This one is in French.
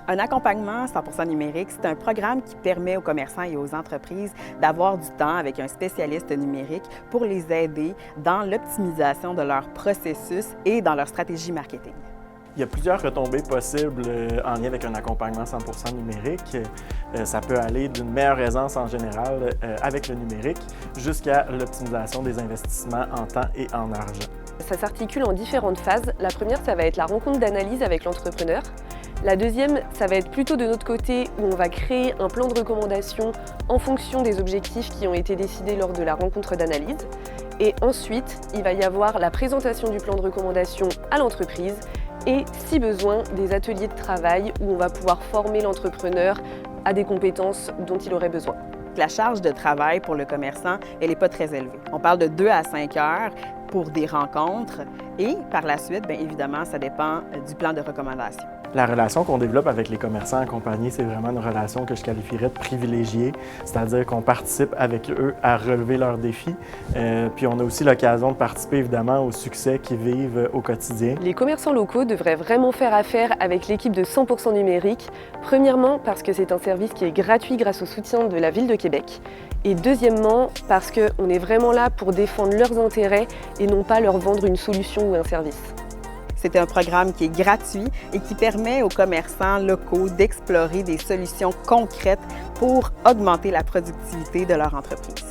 Un accompagnement 100% numérique, c'est un programme qui permet aux commerçants et aux entreprises d'avoir du temps avec un spécialiste numérique pour les aider dans l'optimisation de leur processus et dans leur stratégie marketing. Il y a plusieurs retombées possibles en lien avec un accompagnement 100% numérique. Ça peut aller d'une meilleure aisance en général avec le numérique jusqu'à l'optimisation des investissements en temps et en argent. Ça s'articule en différentes phases. La première, ça va être la rencontre d'analyse avec l'entrepreneur. La deuxième, ça va être plutôt de notre côté où on va créer un plan de recommandation en fonction des objectifs qui ont été décidés lors de la rencontre d'analyse. Et ensuite, il va y avoir la présentation du plan de recommandation à l'entreprise et, si besoin, des ateliers de travail où on va pouvoir former l'entrepreneur à des compétences dont il aurait besoin. La charge de travail pour le commerçant, elle n'est pas très élevée. On parle de 2 à 5 heures pour des rencontres et par la suite, bien évidemment, ça dépend du plan de recommandation. La relation qu'on développe avec les commerçants accompagnés, c'est vraiment une relation que je qualifierais de privilégiée, c'est-à-dire qu'on participe avec eux à relever leurs défis. Puis on a aussi l'occasion de participer évidemment au succès qu'ils vivent au quotidien. Les commerçants locaux devraient vraiment faire affaire avec l'équipe de 100% numérique. Premièrement, parce que c'est un service qui est gratuit grâce au soutien de la Ville de Québec. Et deuxièmement, parce qu'on est vraiment là pour défendre leurs intérêts et non pas leur vendre une solution ou un service. C'est un programme qui est gratuit et qui permet aux commerçants locaux d'explorer des solutions concrètes pour augmenter la productivité de leur entreprise.